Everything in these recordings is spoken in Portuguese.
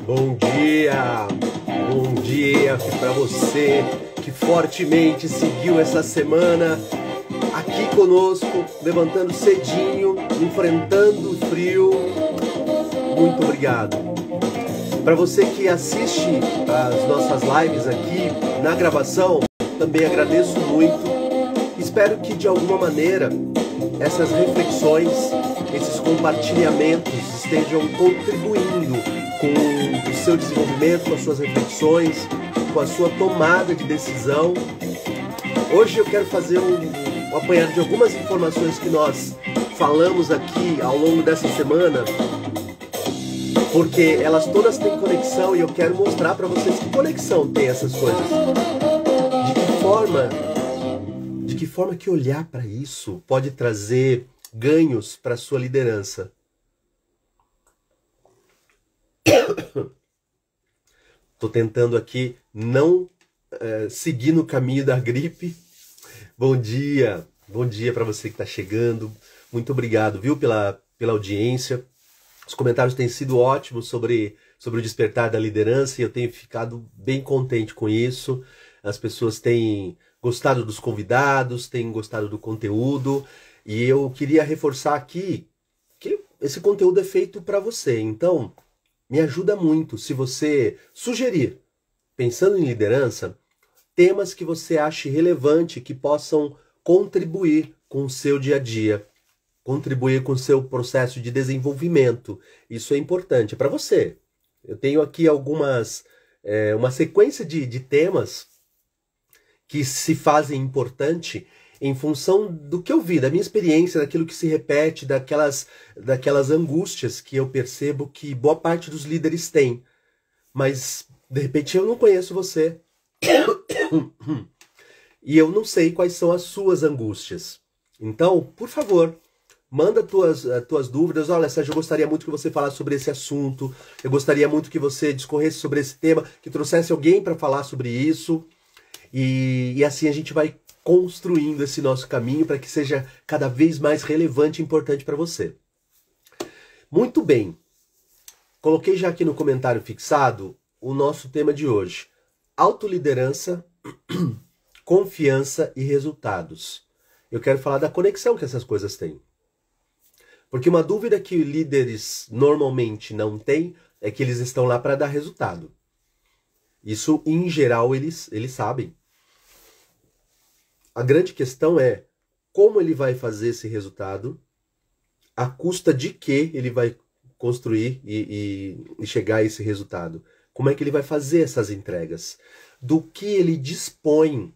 Bom dia para você que fortemente seguiu essa semana aqui conosco, levantando cedinho, enfrentando o frio. Muito obrigado. Para você que assiste as nossas lives aqui na gravação, também agradeço muito. Espero que de alguma maneira essas reflexões, esses compartilhamentos estejam contribuindo com o seu desenvolvimento, com as suas reflexões, com a sua tomada de decisão. Hoje eu quero fazer um apanhado de algumas informações que nós falamos aqui ao longo dessa semana, porque elas todas têm conexão e eu quero mostrar para vocês que conexão tem essas coisas. De que forma que olhar para isso pode trazer ganhos para a sua liderança. Estou tentando aqui não seguir no caminho da gripe. Bom dia para você que está chegando. Muito obrigado, viu, pela audiência. Os comentários têm sido ótimos sobre o despertar da liderança e eu tenho ficado bem contente com isso. As pessoas têm gostado dos convidados, têm gostado do conteúdo e eu queria reforçar aqui que esse conteúdo é feito para você. Então, me ajuda muito se você sugerir, pensando em liderança, temas que você ache relevante, que possam contribuir com o seu dia a dia, contribuir com o seu processo de desenvolvimento. Isso é importante para você. Eu tenho aqui uma sequência de temas que se fazem importante em função do que eu vi, da minha experiência, daquilo que se repete, daquelas angústias que eu percebo que boa parte dos líderes tem. Mas, de repente, eu não conheço você. E eu não sei quais são as suas angústias. Então, por favor, manda tuas dúvidas. Olha, Sérgio, eu gostaria muito que você falasse sobre esse assunto. Eu gostaria muito que você discorresse sobre esse tema, que trouxesse alguém para falar sobre isso. E assim a gente vai construindo esse nosso caminho para que seja cada vez mais relevante e importante para você. Muito bem. Coloquei já aqui no comentário fixado o nosso tema de hoje. Autoliderança, confiança e resultados. Eu quero falar da conexão que essas coisas têm. Porque uma dúvida que líderes normalmente não têm é que eles estão lá para dar resultado. Isso, em geral, eles sabem. A grande questão é como ele vai fazer esse resultado, a custa de que ele vai construir e chegar a esse resultado. Como é que ele vai fazer essas entregas? Do que ele dispõe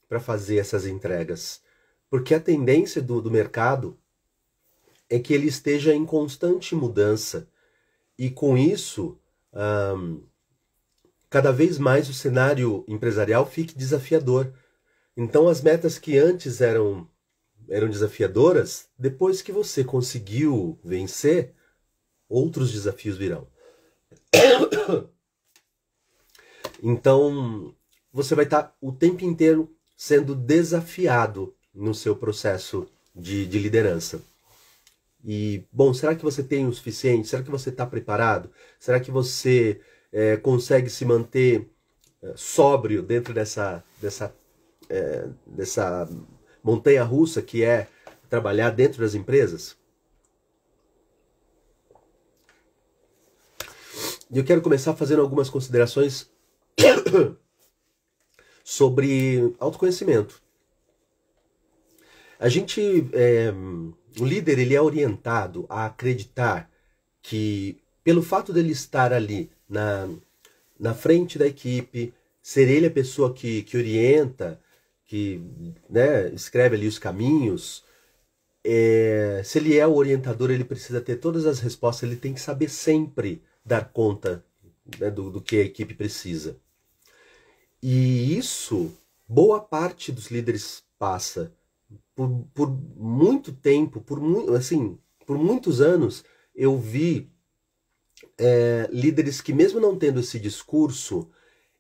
para fazer essas entregas? Porque a tendência do mercado é que ele esteja em constante mudança. E com isso, cada vez mais o cenário empresarial fique desafiador. Então as metas que antes eram desafiadoras, depois que você conseguiu vencer, outros desafios virão. Então você vai estar o tempo inteiro sendo desafiado no seu processo de liderança. E, bom, será que você tem o suficiente? Será que você está preparado? Será que você consegue se manter sóbrio dentro dessa montanha-russa que é trabalhar dentro das empresas? E eu quero começar fazendo algumas considerações sobre autoconhecimento. O líder ele é orientado a acreditar que, pelo fato dele estar ali na frente da equipe, ser ele a pessoa que orienta, que, né, escreve ali os caminhos, se ele é o orientador, ele precisa ter todas as respostas, ele tem que saber sempre dar conta, né, do que a equipe precisa. E isso, boa parte dos líderes passa. Por muito tempo, por muitos anos, eu vi líderes que, mesmo não tendo esse discurso,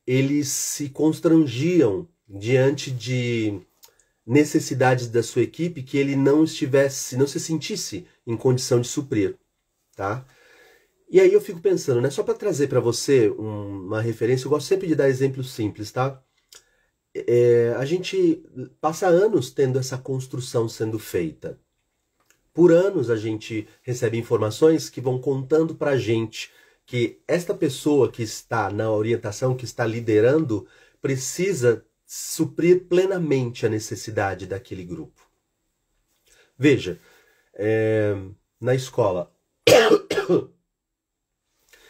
eles se constrangiam diante de necessidades da sua equipe que ele não se sentisse em condição de suprir, tá? E aí eu fico pensando, né? Só para trazer para você uma referência, eu gosto sempre de dar exemplos simples, tá? A gente passa anos tendo essa construção sendo feita. Por anos a gente recebe informações que vão contando para a gente que esta pessoa que está na orientação, que está liderando, precisa suprir plenamente a necessidade daquele grupo. Veja, na escola, o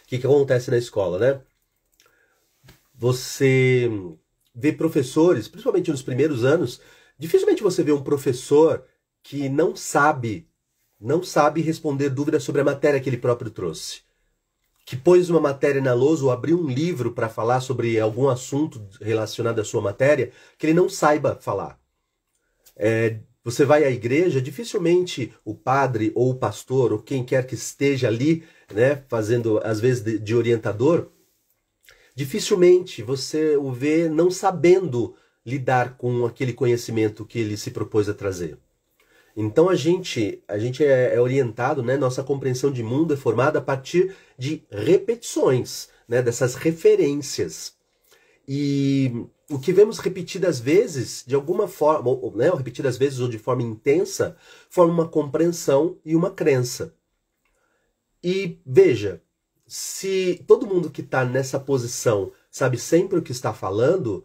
que acontece na escola, né? Você vê professores, principalmente nos primeiros anos, dificilmente você vê um professor que não sabe responder dúvidas sobre a matéria que ele próprio trouxe. Que pôs uma matéria na lousa ou abriu um livro para falar sobre algum assunto relacionado à sua matéria que ele não saiba falar. Você vai à igreja, dificilmente o padre ou o pastor ou quem quer que esteja ali, né, fazendo às vezes de orientador, dificilmente você o vê não sabendo lidar com aquele conhecimento que ele se propôs a trazer. Então a gente é orientado, né? Nossa compreensão de mundo é formada a partir de repetições, né? Dessas referências. E o que vemos repetidas vezes, de alguma forma, né? Repetidas vezes ou de forma intensa, forma uma compreensão e uma crença. E veja, se todo mundo que está nessa posição sabe sempre o que está falando,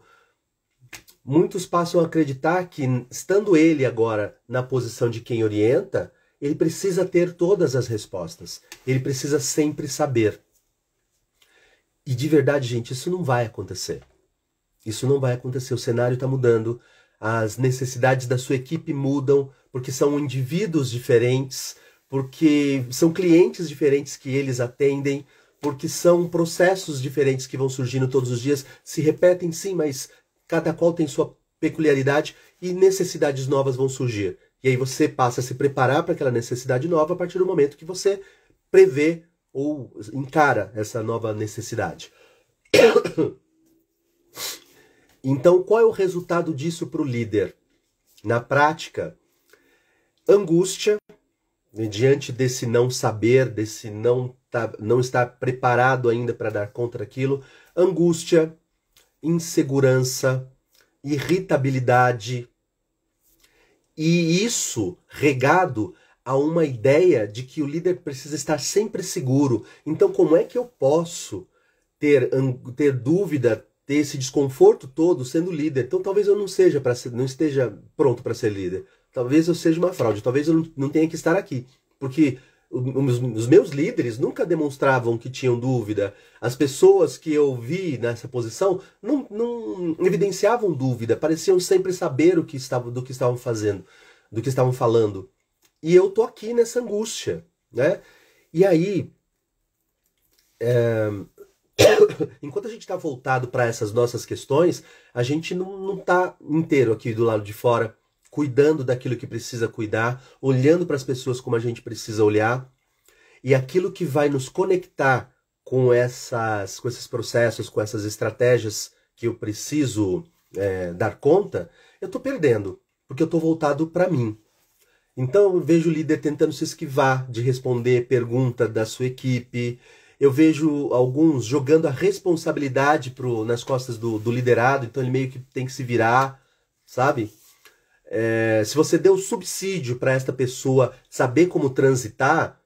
muitos passam a acreditar que, estando ele agora na posição de quem orienta, ele precisa ter todas as respostas. Ele precisa sempre saber. E de verdade, gente, isso não vai acontecer. Isso não vai acontecer. O cenário está mudando. As necessidades da sua equipe mudam, porque são indivíduos diferentes, porque são clientes diferentes que eles atendem, porque são processos diferentes que vão surgindo todos os dias. Se repetem, sim, mas cada qual tem sua peculiaridade e necessidades novas vão surgir. E aí você passa a se preparar para aquela necessidade nova a partir do momento que você prevê ou encara essa nova necessidade. Então, qual é o resultado disso para o líder? Na prática, angústia, diante desse não saber, desse não estar preparado ainda para dar conta daquilo, angústia, insegurança, irritabilidade, e isso regado a uma ideia de que o líder precisa estar sempre seguro. Então, como é que eu posso ter dúvida, ter esse desconforto todo sendo líder? Então, talvez eu não esteja pronto para ser líder. Talvez eu seja uma fraude. Talvez eu não tenha que estar aqui, porque os meus líderes nunca demonstravam que tinham dúvida. As pessoas que eu vi nessa posição não evidenciavam dúvida, pareciam sempre saber do que estavam fazendo, do que estavam falando. E eu tô aqui nessa angústia, né? E aí, enquanto a gente está voltado para essas nossas questões, a gente não está inteiro aqui do lado de fora, cuidando daquilo que precisa cuidar, olhando para as pessoas como a gente precisa olhar, e aquilo que vai nos conectar com esses processos, com essas estratégias que eu preciso dar conta, eu estou perdendo, porque eu estou voltado para mim. Então eu vejo o líder tentando se esquivar de responder pergunta da sua equipe, eu vejo alguns jogando a responsabilidade nas costas do liderado, então ele meio que tem que se virar, sabe? Se você deu subsídio para esta pessoa saber como transitar,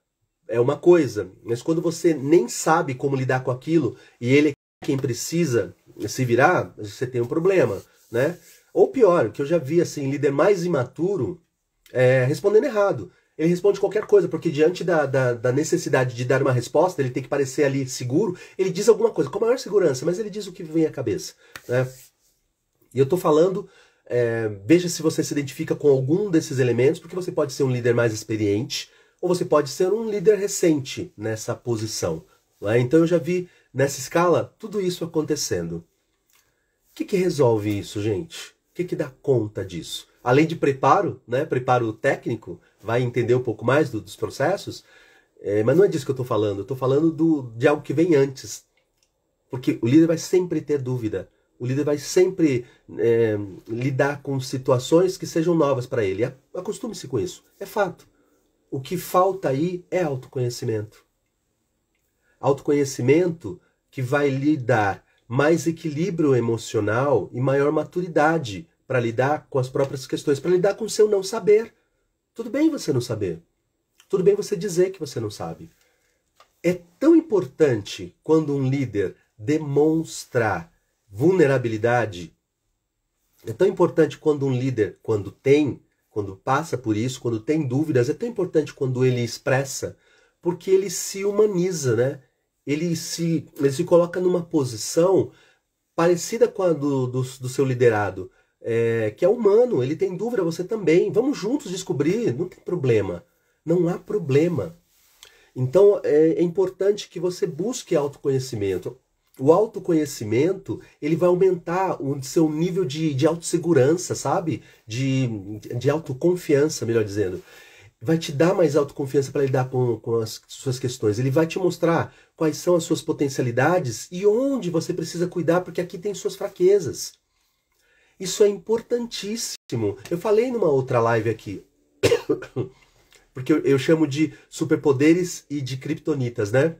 é uma coisa. Mas quando você nem sabe como lidar com aquilo e ele é quem precisa se virar, você tem um problema, né? Ou pior, o que eu já vi, assim, líder mais imaturo respondendo errado. Ele responde qualquer coisa, porque diante da necessidade de dar uma resposta, ele tem que parecer ali seguro, ele diz alguma coisa com a maior segurança, mas ele diz o que vem à cabeça, né? E eu tô falando... veja se você se identifica com algum desses elementos, porque você pode ser um líder mais experiente, ou você pode ser um líder recente nessa posição. Né? Então eu já vi nessa escala tudo isso acontecendo. O que resolve isso, gente? O que dá conta disso? Além de preparo, né? Preparo técnico, vai entender um pouco mais dos processos, mas não é disso que eu estou falando. Eu estou falando de algo que vem antes. Porque o líder vai sempre ter dúvida. O líder vai sempre lidar com situações que sejam novas para ele. Acostume-se com isso. É fato. O que falta aí é autoconhecimento. Autoconhecimento que vai lhe dar mais equilíbrio emocional e maior maturidade para lidar com as próprias questões, para lidar com o seu não saber. Tudo bem você não saber. Tudo bem você dizer que você não sabe. É tão importante quando um líder demonstrar vulnerabilidade. É tão importante quando um líder, quando passa por isso, quando tem dúvidas, é tão importante quando ele expressa, porque ele se humaniza, né? Ele se coloca numa posição parecida com a do seu liderado, que é humano, ele tem dúvida, você também. Vamos juntos descobrir, não tem problema. Não há problema. Então é importante que você busque autoconhecimento. O autoconhecimento, ele vai aumentar o seu nível de autossegurança, sabe? De autoconfiança, melhor dizendo. Vai te dar mais autoconfiança para lidar com as suas questões. Ele vai te mostrar quais são as suas potencialidades e onde você precisa cuidar, porque aqui tem suas fraquezas. Isso é importantíssimo. Eu falei numa outra live aqui, porque eu chamo de superpoderes e de criptonitas, né?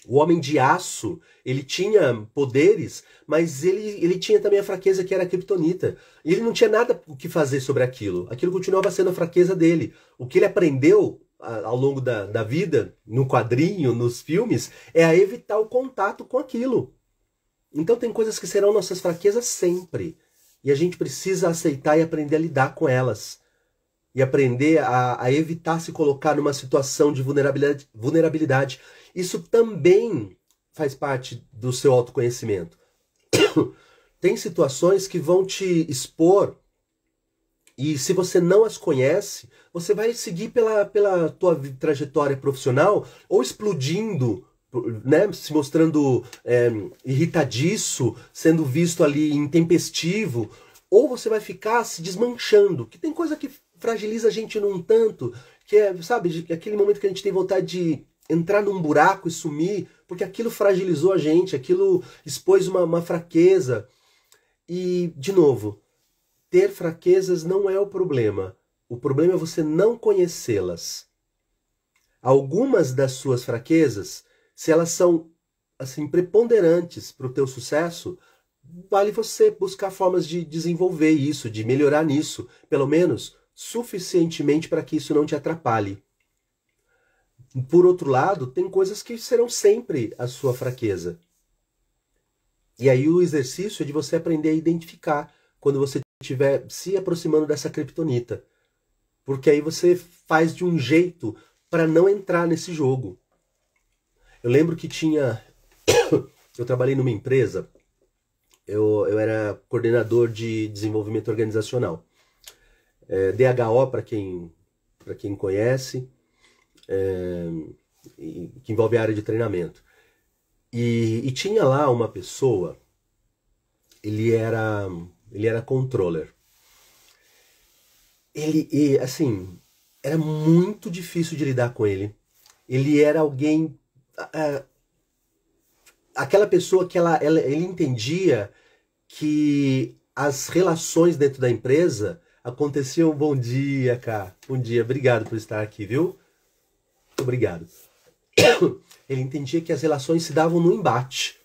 O homem de aço, ele tinha poderes, mas ele tinha também a fraqueza que era a criptonita. E ele não tinha nada o que fazer sobre aquilo. Aquilo continuava sendo a fraqueza dele. O que ele aprendeu ao longo da vida, no quadrinho, nos filmes, é a evitar o contato com aquilo. Então tem coisas que serão nossas fraquezas sempre. E a gente precisa aceitar e aprender a lidar com elas. E aprender a evitar se colocar numa situação de vulnerabilidade. Isso também faz parte do seu autoconhecimento. Tem situações que vão te expor e se você não as conhece, você vai seguir pela tua trajetória profissional ou explodindo, né, se mostrando irritadiço, sendo visto ali intempestivo, ou você vai ficar se desmanchando, que tem coisa que fragiliza a gente num tanto, que é, sabe, aquele momento que a gente tem vontade de entrar num buraco e sumir, porque aquilo fragilizou a gente, aquilo expôs uma fraqueza. E, de novo, ter fraquezas não é o problema. O problema é você não conhecê-las. Algumas das suas fraquezas, se elas são assim preponderantes para o teu sucesso, vale você buscar formas de desenvolver isso, de melhorar nisso, pelo menos suficientemente para que isso não te atrapalhe. Por outro lado, tem coisas que serão sempre a sua fraqueza. E aí o exercício é de você aprender a identificar quando você estiver se aproximando dessa criptonita. Porque aí você faz de um jeito para não entrar nesse jogo. Eu lembro que eu trabalhei numa empresa, eu era coordenador de desenvolvimento organizacional. DHO, para quem conhece, que envolve a área de treinamento. E tinha lá uma pessoa, ele era controller. Assim, era muito difícil de lidar com ele. Ele era alguém... aquela pessoa que ele entendia que as relações dentro da empresa aconteciam... Bom dia, Cá. Bom dia, obrigado por estar aqui, viu? Muito obrigado. Ele entendia que as relações se davam no embate.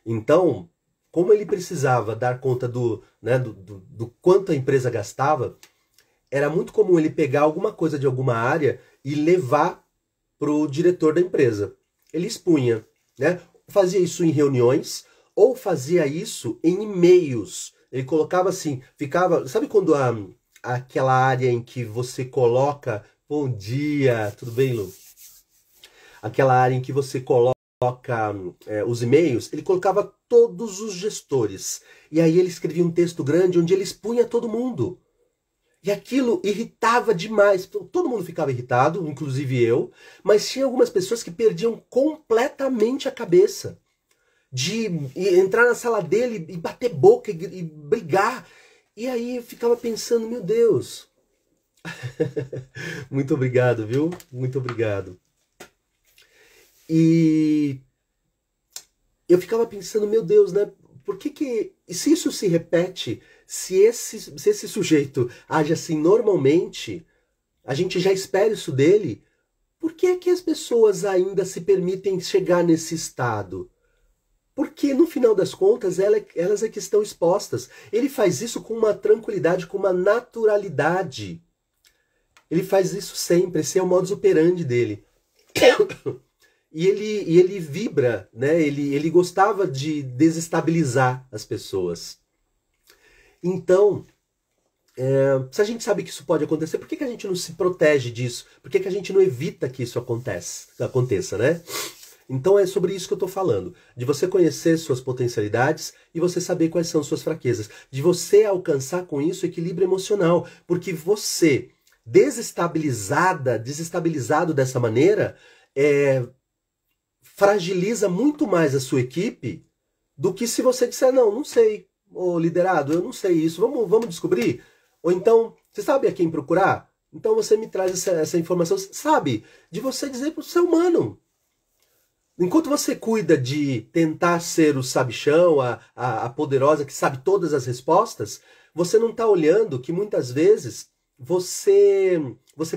Então, como ele precisava dar conta do quanto a empresa gastava, era muito comum ele pegar alguma coisa de alguma área e levar para o diretor da empresa. Ele expunha, né? Fazia isso em reuniões ou fazia isso em e-mails. Ele colocava assim, ficava... Sabe quando aquela área em que você coloca... Bom dia, tudo bem, Lu? Aquela área em que você coloca os e-mails, ele colocava todos os gestores. E aí ele escrevia um texto grande onde ele expunha todo mundo. E aquilo irritava demais. Todo mundo ficava irritado, inclusive eu, mas tinha algumas pessoas que perdiam completamente a cabeça. De entrar na sala dele e bater boca e brigar. E aí eu ficava pensando, meu Deus... Muito obrigado, viu? Muito obrigado. E eu ficava pensando, meu Deus, né? Por que se isso se repete, se esse sujeito age assim normalmente, a gente já espera isso dele, Por que é que as pessoas ainda se permitem chegar nesse estado? Porque, no final das contas, elas é que estão expostas. Ele faz isso com uma tranquilidade, com uma naturalidade. Ele faz isso sempre, esse é o modus operandi dele. E ele vibra, né? Ele gostava de desestabilizar as pessoas. Então, se a gente sabe que isso pode acontecer, por que a gente não se protege disso? Por que a gente não evita que isso aconteça, né? Então é sobre isso que eu estou falando. De você conhecer suas potencialidades e você saber quais são suas fraquezas. De você alcançar com isso equilíbrio emocional. Porque você, desestabilizado dessa maneira, fragiliza muito mais a sua equipe do que se você disser, não sei, ô liderado, eu não sei isso, vamos descobrir? Ou então, você sabe a quem procurar? Então você me traz essa informação, sabe? De você dizer para o ser humano. Enquanto você cuida de tentar ser o sabichão, a poderosa que sabe todas as respostas, você não está olhando que muitas vezes você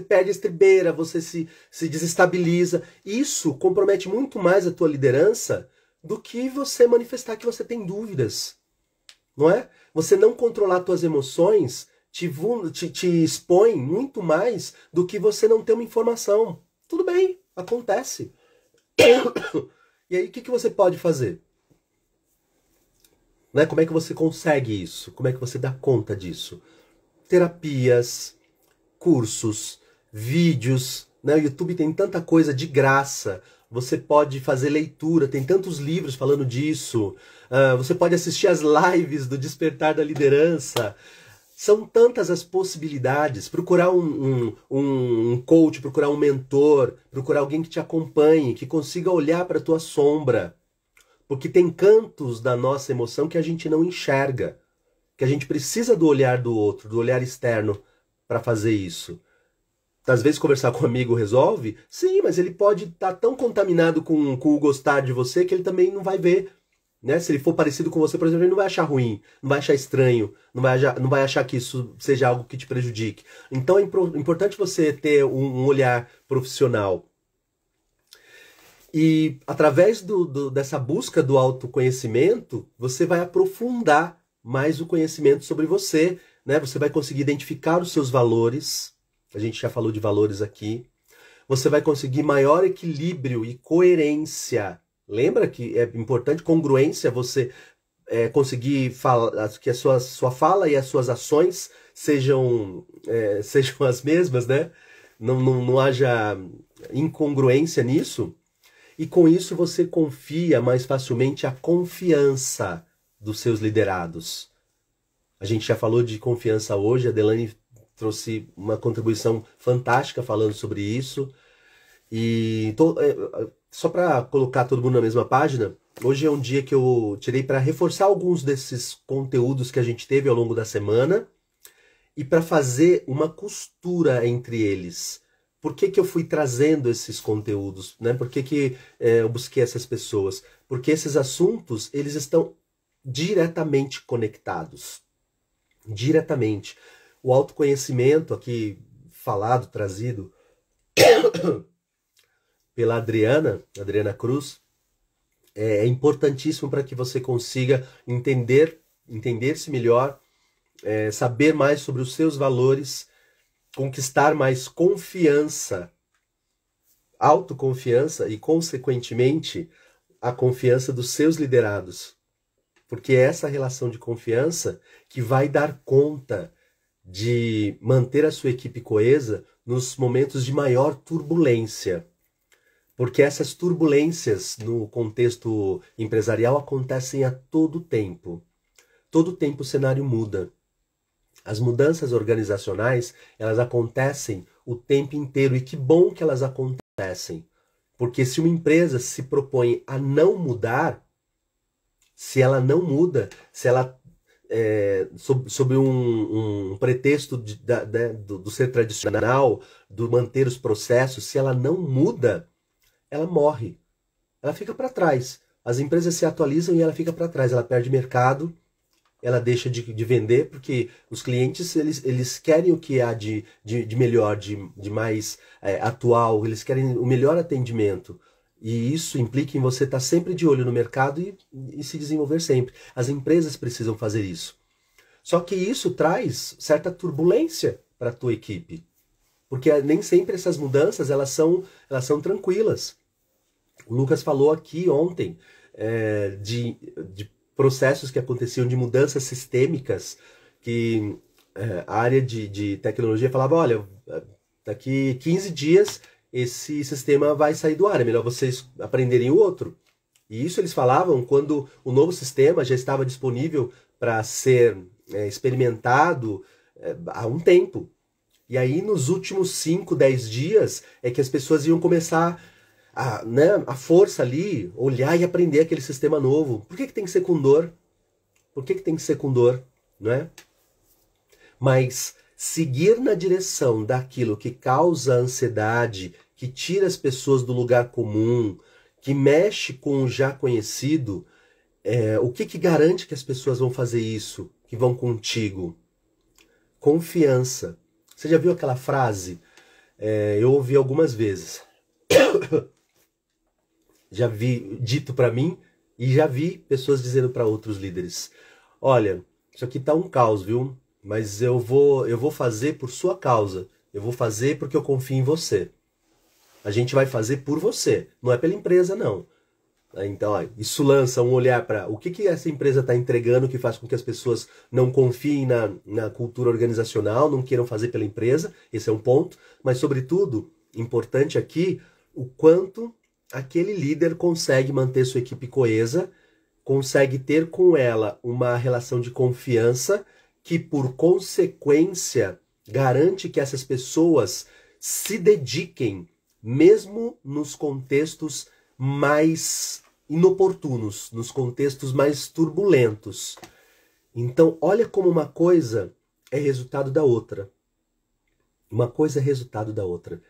perde a estribeira, você se desestabiliza. Isso compromete muito mais a tua liderança do que você manifestar que você tem dúvidas. Não é? Você não controlar suas emoções te expõe muito mais do que você não ter uma informação. Tudo bem, acontece. E aí, o que você pode fazer? Né? Como é que você consegue isso? Como é que você dá conta disso? Terapias, cursos, vídeos, né? O YouTube tem tanta coisa de graça. Você pode fazer leitura, tem tantos livros falando disso. Você pode assistir as lives do Despertar da Liderança. São tantas as possibilidades. Procurar um coach, procurar um mentor, procurar alguém que te acompanhe, que consiga olhar para a tua sombra. Porque tem cantos da nossa emoção que a gente não enxerga. Que a gente precisa do olhar do outro, do olhar externo para fazer isso. Às vezes conversar com um amigo resolve? Sim, mas ele pode estar tão contaminado com o gostar de você que ele também não vai ver. Né? Se ele for parecido com você, por exemplo, ele não vai achar ruim, não vai achar estranho, não vai achar que isso seja algo que te prejudique. Então é importante você ter um olhar profissional. E através dessa busca do autoconhecimento, você vai aprofundar mais o conhecimento sobre você, né? Você vai conseguir identificar os seus valores, a gente já falou de valores aqui. Você vai conseguir maior equilíbrio e coerência. Lembra que é importante congruência, você conseguir que a sua fala e as suas ações sejam as mesmas, né? Não haja incongruência nisso. E com isso você confia mais facilmente a confiança dos seus liderados. A gente já falou de confiança hoje, a Delaney trouxe uma contribuição fantástica falando sobre isso. E só para colocar todo mundo na mesma página, hoje é um dia que eu tirei para reforçar alguns desses conteúdos que a gente teve ao longo da semana e para fazer uma costura entre eles. Por que eu fui trazendo esses conteúdos? Né? Por que eu busquei essas pessoas? Porque esses assuntos, eles estão diretamente conectados. Diretamente. O autoconhecimento aqui falado, trazido pela Adriana Cruz, é importantíssimo para que você consiga entender-se melhor, saber mais sobre os seus valores, conquistar mais confiança, autoconfiança e, consequentemente, a confiança dos seus liderados. Porque é essa relação de confiança que vai dar conta de manter a sua equipe coesa nos momentos de maior turbulência. Porque essas turbulências no contexto empresarial acontecem a todo tempo. Todo tempo o cenário muda. As mudanças organizacionais, elas acontecem o tempo inteiro. E que bom que elas acontecem. Porque se uma empresa se propõe a não mudar, se ela não muda, se ela, sob um pretexto do ser tradicional, do manter os processos, se ela não muda, ela morre. Ela fica para trás. As empresas se atualizam e ela fica para trás. Ela perde mercado, ela deixa de vender, porque os clientes eles querem o que há de melhor, de mais atual, eles querem o melhor atendimento. E isso implica em você estar sempre de olho no mercado e se desenvolver sempre. As empresas precisam fazer isso. Só que isso traz certa turbulência para a tua equipe. Porque nem sempre essas mudanças elas são tranquilas. O Lucas falou aqui ontem de processos que aconteciam de mudanças sistêmicas, que a área de tecnologia falava, olha, daqui 15 dias esse sistema vai sair do ar, é melhor vocês aprenderem o outro. E isso eles falavam quando o novo sistema já estava disponível para ser experimentado há um tempo. E aí, nos últimos 5, 10 dias, é que as pessoas iam começar a força ali, olhar e aprender aquele sistema novo. Por que tem que ser com dor? Por que tem que ser com dor? Não é? Mas seguir na direção daquilo que causa ansiedade, que tira as pessoas do lugar comum, que mexe com o já conhecido, o que garante que as pessoas vão fazer isso, que vão contigo? Confiança. Você já viu aquela frase? Eu ouvi algumas vezes. Já vi dito para mim e já vi pessoas dizendo para outros líderes: olha, isso aqui tá um caos, viu? Mas eu vou fazer por sua causa. Eu vou fazer porque eu confio em você. A gente vai fazer por você, não é pela empresa, não. Então, isso lança um olhar para o que essa empresa está entregando que faz com que as pessoas não confiem na cultura organizacional, não queiram fazer pela empresa. Esse é um ponto. Mas, sobretudo, importante aqui, o quanto aquele líder consegue manter sua equipe coesa, consegue ter com ela uma relação de confiança que, por consequência, garante que essas pessoas se dediquem, mesmo nos contextos mais inoportunos, nos contextos mais turbulentos. Então, olha como uma coisa é resultado da outra. Uma coisa é resultado da outra.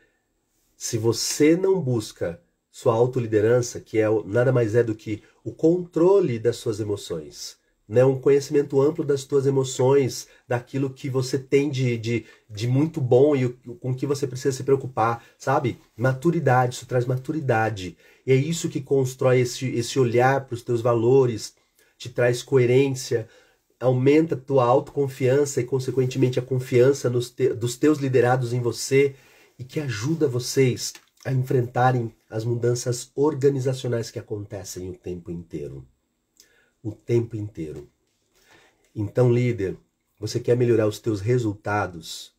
Se você não busca sua autoliderança, que nada mais é do que o controle das suas emoções, né? Um conhecimento amplo das suas emoções, daquilo que você tem de muito bom e com que você precisa se preocupar, sabe? Maturidade, isso traz maturidade. E é isso que constrói esse olhar para os teus valores, te traz coerência, aumenta a tua autoconfiança e, consequentemente, a confiança dos teus liderados em você e que ajuda vocês a enfrentarem as mudanças organizacionais que acontecem o tempo inteiro. O tempo inteiro. Então, líder, você quer melhorar os teus resultados?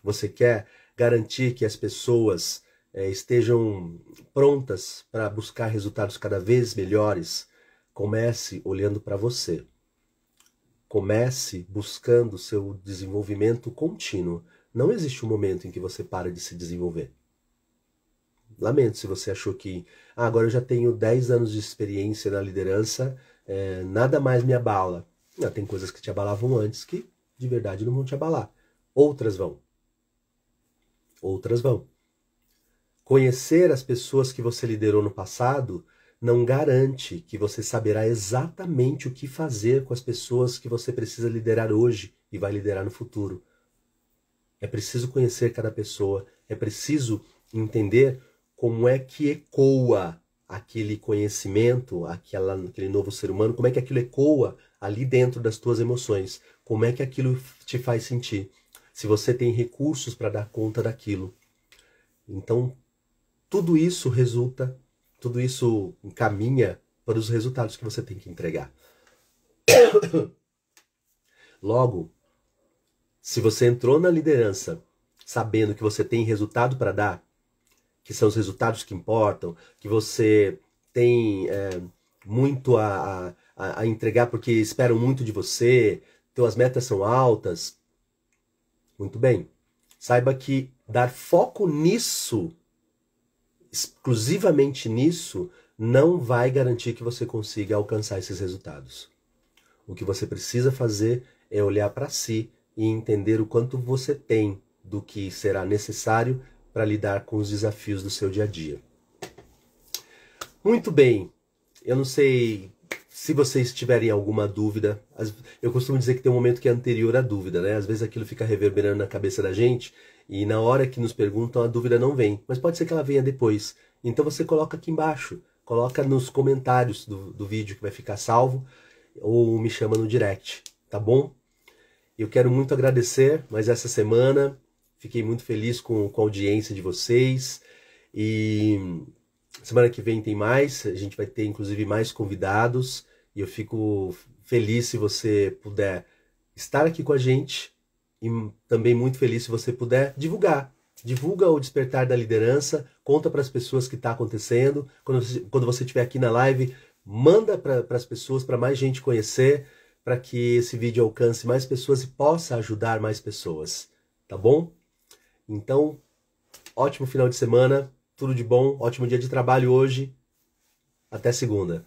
Você quer garantir que as pessoas estejam prontas para buscar resultados cada vez melhores? Comece olhando para você. Comece buscando o seu desenvolvimento contínuo. Não existe um momento em que você para de se desenvolver. Lamento se você achou que agora eu já tenho 10 anos de experiência na liderança, nada mais me abala. Não, tem coisas que te abalavam antes que de verdade não vão te abalar. Outras vão. Outras vão. Conhecer as pessoas que você liderou no passado não garante que você saberá exatamente o que fazer com as pessoas que você precisa liderar hoje e vai liderar no futuro. É preciso conhecer cada pessoa, é preciso entender como é que ecoa aquele conhecimento, aquele novo ser humano, como é que aquilo ecoa ali dentro das tuas emoções, como é que aquilo te faz sentir, se você tem recursos para dar conta daquilo. Então, tudo isso encaminha para os resultados que você tem que entregar. Logo, se você entrou na liderança sabendo que você tem resultado para dar, que são os resultados que importam, que você tem muito a entregar porque esperam muito de você, tuas metas são altas, muito bem. Saiba que dar foco nisso, exclusivamente nisso, não vai garantir que você consiga alcançar esses resultados. O que você precisa fazer é olhar para si e entender o quanto você tem do que será necessário para lidar com os desafios do seu dia a dia. Muito bem, eu não sei Se vocês tiverem alguma dúvida, eu costumo dizer que tem um momento que é anterior à dúvida, né? Às vezes aquilo fica reverberando na cabeça da gente e na hora que nos perguntam a dúvida não vem, mas pode ser que ela venha depois. Então você coloca aqui embaixo, coloca nos comentários do vídeo que vai ficar salvo ou me chama no direct, tá bom? Eu quero muito agradecer, mas essa semana fiquei muito feliz com a audiência de vocês e semana que vem tem mais, a gente vai ter inclusive mais convidados e eu fico feliz se você puder estar aqui com a gente e também muito feliz se você puder divulgar. Divulga o Despertar da Liderança, conta para as pessoas o que está acontecendo. Quando você estiver aqui na live, manda para as pessoas, para mais gente conhecer, para que esse vídeo alcance mais pessoas e possa ajudar mais pessoas, tá bom? Então, ótimo final de semana, tudo de bom, ótimo dia de trabalho hoje, até segunda.